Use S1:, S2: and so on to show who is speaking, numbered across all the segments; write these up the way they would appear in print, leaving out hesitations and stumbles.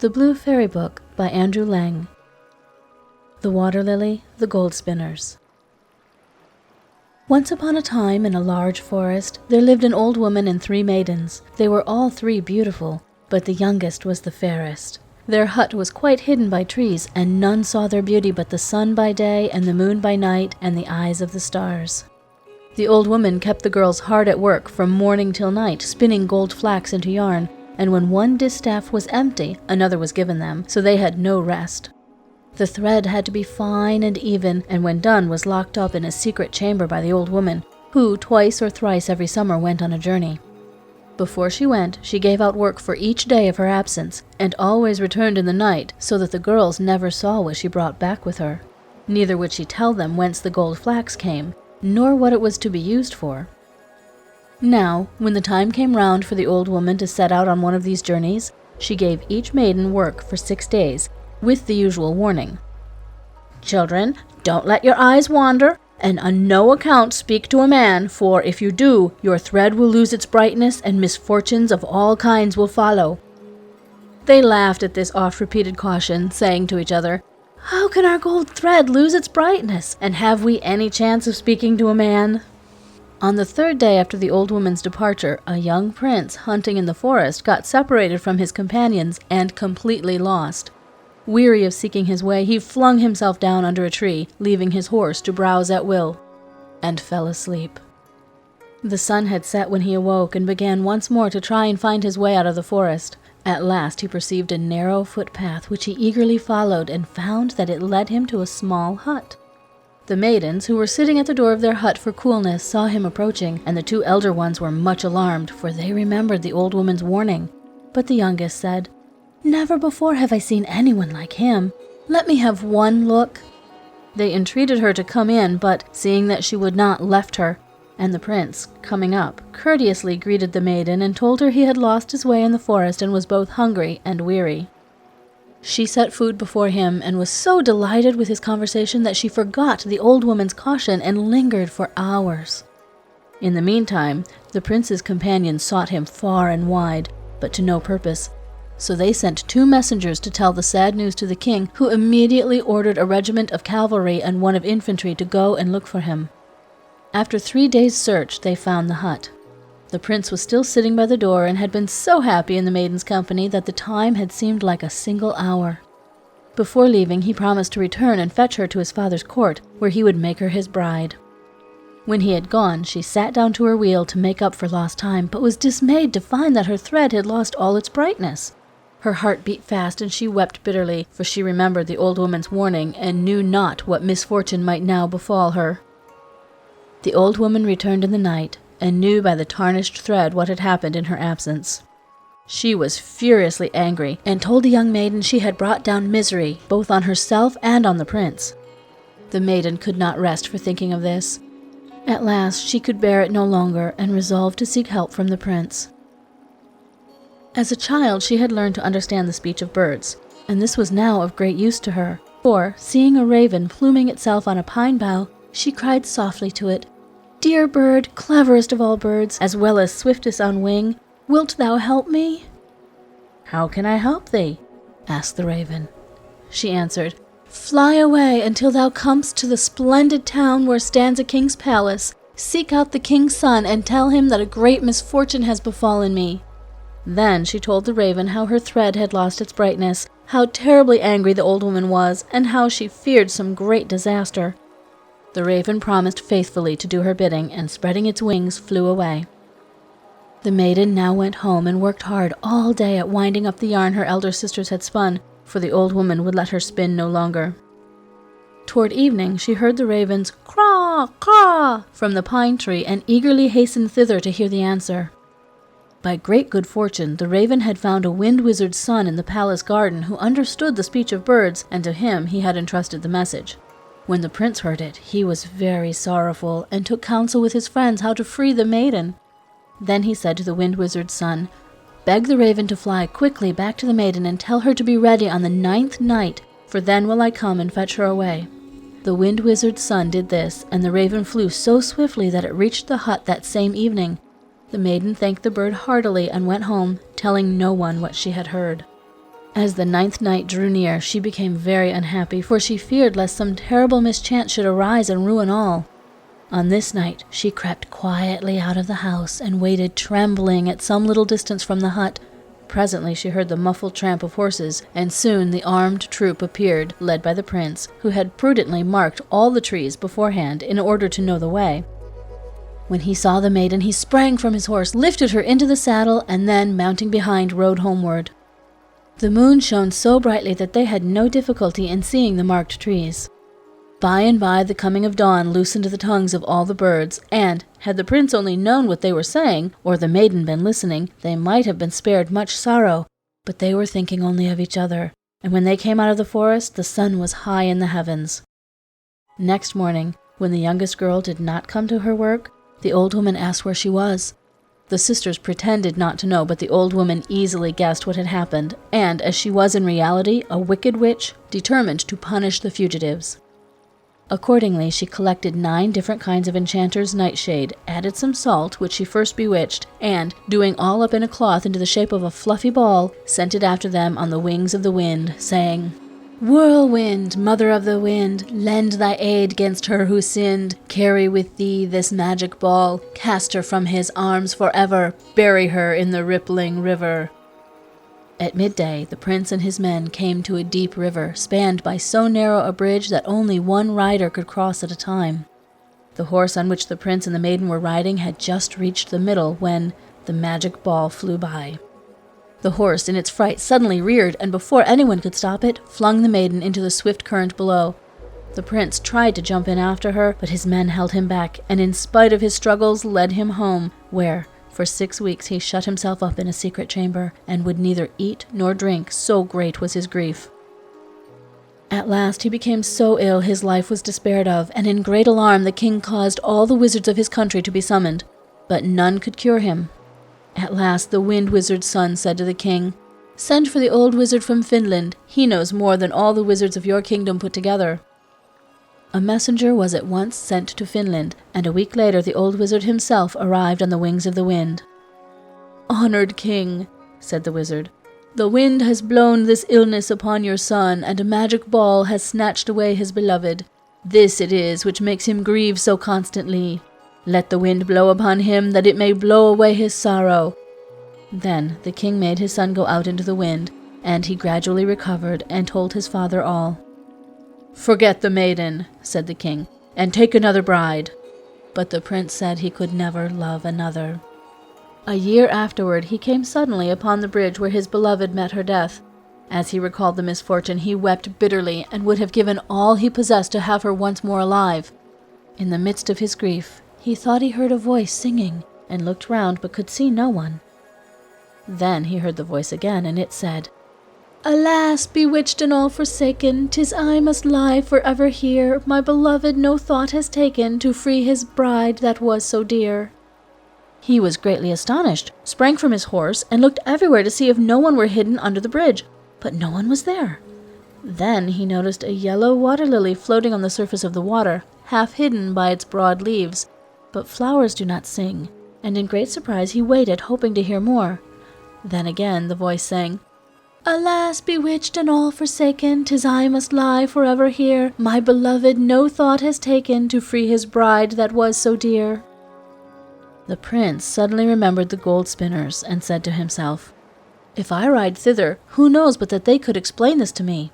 S1: The Blue Fairy Book by Andrew Lang. The Water Lily, the Gold Spinners. Once upon a time, in a large forest, there lived an old woman and 3 maidens. They were all 3 beautiful, but the youngest was the fairest. Their hut was quite hidden by trees, and none saw their beauty but the sun by day and the moon by night and the eyes of the stars. The old woman kept the girls hard at work from morning till night, spinning gold flax into yarn, and when one distaff was empty, another was given them, so they had no rest. The thread had to be fine and even, and when done was locked up in a secret chamber by the old woman, who twice or thrice every summer went on a journey. Before she went, she gave out work for each day of her absence, and always returned in the night, so that the girls never saw what she brought back with her. Neither would she tell them whence the gold flax came, nor what it was to be used for. Now, when the time came round for the old woman to set out on one of these journeys, she gave each maiden work for 6 days, with the usual warning. "Children, don't let your eyes wander, and on no account speak to a man, for if you do, your thread will lose its brightness, and misfortunes of all kinds will follow." They laughed at this oft-repeated caution, saying to each other, "How can our gold thread lose its brightness, and have we any chance of speaking to a man?" On the 3rd day after the old woman's departure, a young prince hunting in the forest got separated from his companions and completely lost. Weary of seeking his way, he flung himself down under a tree, leaving his horse to browse at will, and fell asleep. The sun had set when he awoke and began once more to try and find his way out of the forest. At last he perceived a narrow footpath which he eagerly followed and found that it led him to a small hut. The maidens, who were sitting at the door of their hut for coolness, saw him approaching, and the 2 elder ones were much alarmed, for they remembered the old woman's warning. But the youngest said, "Never before have I seen anyone like him. Let me have one look." They entreated her to come in, but, seeing that she would not, left her, and the prince, coming up, courteously greeted the maiden and told her he had lost his way in the forest and was both hungry and weary. She set food before him and was so delighted with his conversation that she forgot the old woman's caution and lingered for hours. In the meantime, the prince's companions sought him far and wide, but to no purpose. So they sent 2 messengers to tell the sad news to the king, who immediately ordered a regiment of cavalry and one of infantry to go and look for him. After 3 days' search, they found the hut. The prince was still sitting by the door and had been so happy in the maiden's company that the time had seemed like a single hour. Before leaving, he promised to return and fetch her to his father's court, where he would make her his bride. When he had gone, she sat down to her wheel to make up for lost time, but was dismayed to find that her thread had lost all its brightness. Her heart beat fast, and she wept bitterly, for she remembered the old woman's warning and knew not what misfortune might now befall her. The old woman returned in the night, and knew by the tarnished thread what had happened in her absence. She was furiously angry, and told the young maiden she had brought down misery, both on herself and on the prince. The maiden could not rest for thinking of this. At last she could bear it no longer, and resolved to seek help from the prince. As a child she had learned to understand the speech of birds, and this was now of great use to her, for, seeing a raven pluming itself on a pine bough, she cried softly to it, "Dear bird, cleverest of all birds, as well as swiftest on wing, wilt thou help me?" "How can I help thee?" asked the raven. She answered, "Fly away until thou comest to the splendid town where stands a king's palace. Seek out the king's son and tell him that a great misfortune has befallen me." Then she told the raven how her thread had lost its brightness, how terribly angry the old woman was, and how she feared some great disaster. The raven promised faithfully to do her bidding, and spreading its wings, flew away. The maiden now went home and worked hard all day at winding up the yarn her elder sisters had spun, for the old woman would let her spin no longer. Toward evening she heard the raven's "Craw! Craw!" from the pine tree, and eagerly hastened thither to hear the answer. By great good fortune, the raven had found a wind wizard's son in the palace garden who understood the speech of birds, and to him he had entrusted the message. When the prince heard it, he was very sorrowful, and took counsel with his friends how to free the maiden. Then he said to the wind wizard's son, "Beg the raven to fly quickly back to the maiden and tell her to be ready on the 9th night, for then will I come and fetch her away." The wind wizard's son did this, and the raven flew so swiftly that it reached the hut that same evening. The maiden thanked the bird heartily and went home, telling no one what she had heard. As the 9th night drew near, she became very unhappy, for she feared lest some terrible mischance should arise and ruin all. On this night she crept quietly out of the house and waited trembling at some little distance from the hut. Presently she heard the muffled tramp of horses, and soon the armed troop appeared, led by the prince, who had prudently marked all the trees beforehand in order to know the way. When he saw the maiden, he sprang from his horse, lifted her into the saddle, and then, mounting behind, rode homeward. The moon shone so brightly that they had no difficulty in seeing the marked trees. By and by the coming of dawn loosened the tongues of all the birds, and, had the prince only known what they were saying, or the maiden been listening, they might have been spared much sorrow. But they were thinking only of each other, and when they came out of the forest, the sun was high in the heavens. Next morning, when the youngest girl did not come to her work, the old woman asked where she was. The sisters pretended not to know, but the old woman easily guessed what had happened, and, as she was in reality a wicked witch, determined to punish the fugitives. Accordingly, she collected 9 different kinds of enchanter's nightshade, added some salt, which she first bewitched, and, doing all up in a cloth into the shape of a fluffy ball, sent it after them on the wings of the wind, saying, "Whirlwind, mother of the wind, lend thy aid 'gainst her who sinned. Carry with thee this magic ball, cast her from his arms forever, bury her in the rippling river." At midday, the prince and his men came to a deep river, spanned by so narrow a bridge that only one rider could cross at a time. The horse on which the prince and the maiden were riding had just reached the middle when the magic ball flew by. The horse, in its fright, suddenly reared, and before anyone could stop it, flung the maiden into the swift current below. The prince tried to jump in after her, but his men held him back, and in spite of his struggles led him home, where, for 6 weeks he shut himself up in a secret chamber, and would neither eat nor drink, so great was his grief. At last he became so ill his life was despaired of, and in great alarm the king caused all the wizards of his country to be summoned, but none could cure him. At last the wind wizard's son said to the king, "Send for the old wizard from Finland. He knows more than all the wizards of your kingdom put together." A messenger was at once sent to Finland, and a week later the old wizard himself arrived on the wings of the wind. "Honored king," said the wizard, "the wind has blown this illness upon your son, and a magic ball has snatched away his beloved. This it is which makes him grieve so constantly. Let the wind blow upon him, that it may blow away his sorrow." Then the king made his son go out into the wind, and he gradually recovered and told his father all. "Forget the maiden," said the king, "and take another bride." But the prince said he could never love another. A year afterward he came suddenly upon the bridge where his beloved met her death. As he recalled the misfortune, he wept bitterly, and would have given all he possessed to have her once more alive. In the midst of his grief, he thought he heard a voice singing, and looked round but could see no one. Then he heard the voice again, and it said, "Alas, bewitched and all forsaken, 'tis I must lie forever here. My beloved no thought has taken to free his bride that was so dear." He was greatly astonished, sprang from his horse, and looked everywhere to see if no one were hidden under the bridge, but no one was there. Then he noticed a yellow water lily floating on the surface of the water, half hidden by its broad leaves. But flowers do not sing, and in great surprise he waited, hoping to hear more. Then again the voice sang, "Alas, bewitched and all forsaken, 'tis I must lie forever here. My beloved no thought has taken to free his bride that was so dear." The prince suddenly remembered the gold spinners, and said to himself, "If I ride thither, who knows but that they could explain this to me?"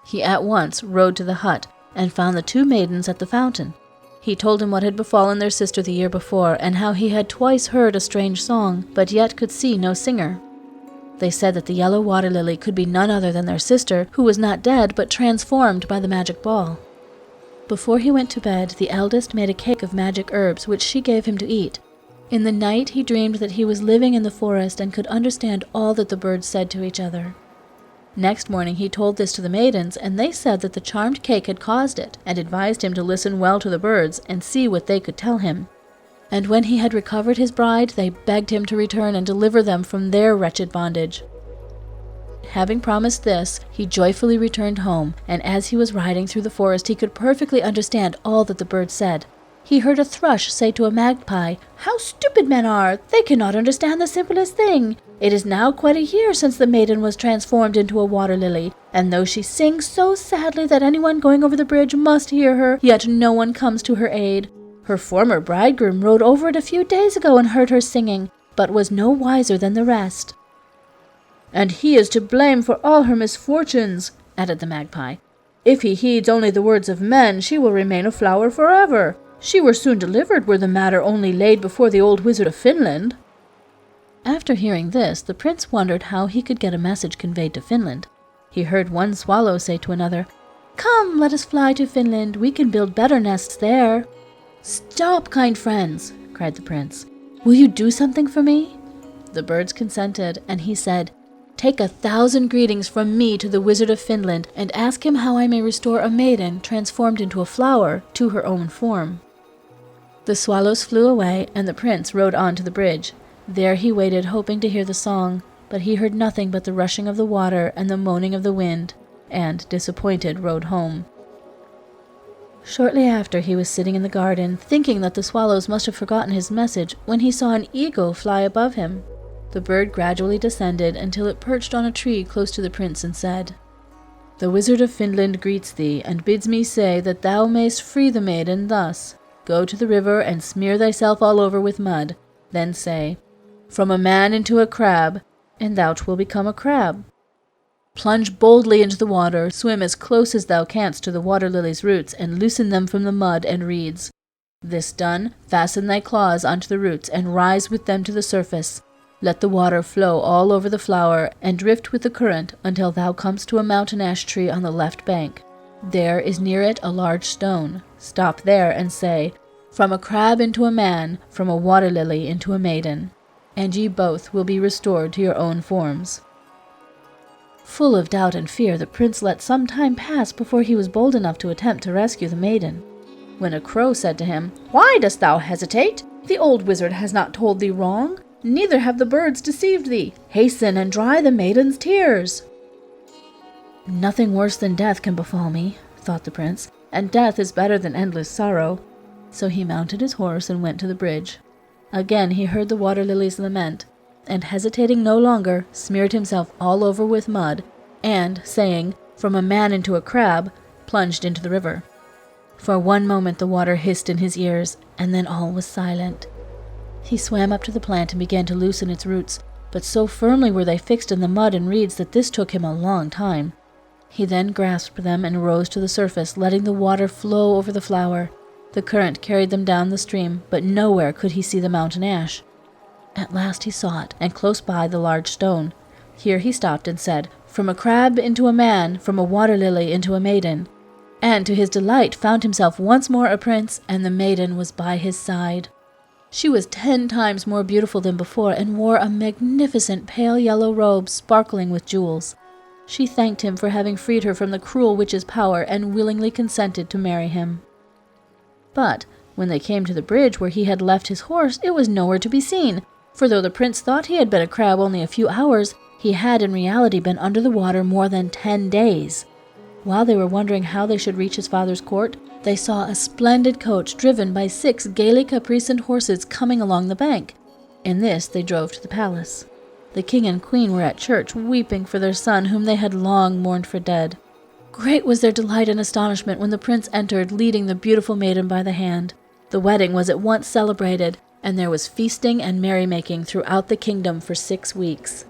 S1: He at once rode to the hut, and found the 2 maidens at the fountain. He told him what had befallen their sister the year before, and how he had twice heard a strange song, but yet could see no singer. They said that the yellow water lily could be none other than their sister, who was not dead, but transformed by the magic ball. Before he went to bed, the eldest made a cake of magic herbs, which she gave him to eat. In the night he dreamed that he was living in the forest and could understand all that the birds said to each other. Next morning he told this to the maidens, and they said that the charmed cake had caused it, and advised him to listen well to the birds and see what they could tell him. And when he had recovered his bride, they begged him to return and deliver them from their wretched bondage. Having promised this, he joyfully returned home, and as he was riding through the forest he could perfectly understand all that the birds said. He heard a thrush say to a magpie, "How stupid men are! They cannot understand the simplest thing. It is now quite a year since the maiden was transformed into a water lily, and though she sings so sadly that anyone going over the bridge must hear her, yet no one comes to her aid. Her former bridegroom rode over it a few days ago and heard her singing, but was no wiser than the rest. And he is to blame for all her misfortunes, added the magpie. If he heeds only the words of men, she will remain a flower forever. She were soon delivered were the matter only laid before the old wizard of Finland. After hearing this, the prince wondered how he could get a message conveyed to Finland. He heard one swallow say to another, "Come, let us fly to Finland. We can build better nests there." "Stop, kind friends," cried the prince. "Will you do something for me?" The birds consented, and he said, "Take 1,000 greetings from me to the wizard of Finland, and ask him how I may restore a maiden transformed into a flower to her own form." The swallows flew away, and the prince rode on to the bridge. There he waited, hoping to hear the song, but he heard nothing but the rushing of the water and the moaning of the wind, and, disappointed, rode home. Shortly after, he was sitting in the garden, thinking that the swallows must have forgotten his message, when he saw an eagle fly above him. The bird gradually descended until it perched on a tree close to the prince and said, "The wizard of Finland greets thee, and bids me say that thou mayst free the maiden thus. Go to the river and smear thyself all over with mud. Then say, 'From a man into a crab,' and thou wilt become a crab. Plunge boldly into the water, swim as close as thou canst to the water lily's roots, and loosen them from the mud and reeds. This done, fasten thy claws onto the roots, and rise with them to the surface. Let the water flow all over the flower, and drift with the current until thou comest to a mountain ash tree on the left bank. There is near it a large stone. Stop there and say, 'From a crab into a man, from a water lily into a maiden,' and ye both will be restored to your own forms." Full of doubt and fear, the prince let some time pass before he was bold enough to attempt to rescue the maiden. When a crow said to him, "Why dost thou hesitate? The old wizard has not told thee wrong, neither have the birds deceived thee. Hasten and dry the maiden's tears." "Nothing worse than death can befall me," thought the prince, "and death is better than endless sorrow." So he mounted his horse and went to the bridge. Again he heard the water lilies lament, and hesitating no longer, smeared himself all over with mud, and, saying, "From a man into a crab," plunged into the river. For one moment the water hissed in his ears, and then all was silent. He swam up to the plant and began to loosen its roots, but so firmly were they fixed in the mud and reeds that this took him a long time. He then grasped them and rose to the surface, letting the water flow over the flower. The current carried them down the stream, but nowhere could he see the mountain ash. At last he saw it, and close by the large stone. Here he stopped and said, "From a crab into a man, from a water lily into a maiden," and to his delight found himself once more a prince, and the maiden was by his side. She was 10 times more beautiful than before, and wore a magnificent pale yellow robe sparkling with jewels. She thanked him for having freed her from the cruel witch's power, and willingly consented to marry him. But when they came to the bridge where he had left his horse, it was nowhere to be seen, for though the prince thought he had been a crab only a few hours, he had in reality been under the water more than 10 days. While they were wondering how they should reach his father's court, they saw a splendid coach driven by 6 gaily caparisoned horses coming along the bank. In this they drove to the palace. The king and queen were at church, weeping for their son, whom they had long mourned for dead. Great was their delight and astonishment when the prince entered, leading the beautiful maiden by the hand. The wedding was at once celebrated, and there was feasting and merrymaking throughout the kingdom for 6 weeks.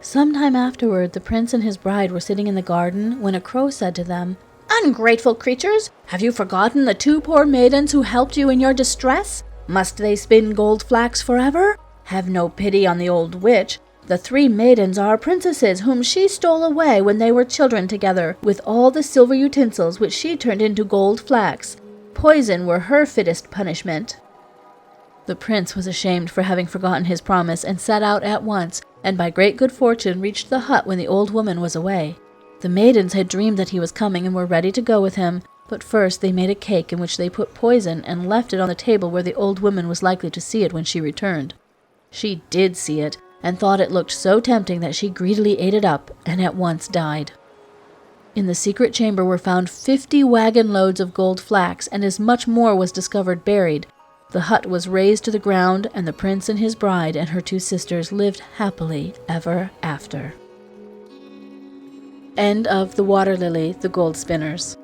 S1: Some time afterward, the prince and his bride were sitting in the garden, when a crow said to them, "Ungrateful creatures! Have you forgotten the 2 poor maidens who helped you in your distress? Must they spin gold flax forever? Have no pity on the old witch. The 3 maidens are princesses whom she stole away when they were children together, with all the silver utensils which she turned into gold flax. Poison were her fittest punishment." The prince was ashamed for having forgotten his promise, and set out at once, and by great good fortune reached the hut when the old woman was away. The maidens had dreamed that he was coming and were ready to go with him, but first they made a cake in which they put poison and left it on the table where the old woman was likely to see it when she returned. She did see it, and thought it looked so tempting that she greedily ate it up, and at once died. In the secret chamber were found 50 wagon loads of gold flax, and as much more was discovered buried. The hut was razed to the ground, and the prince and his bride and her 2 sisters lived happily ever after. End of The Water Lily, the Gold Spinners.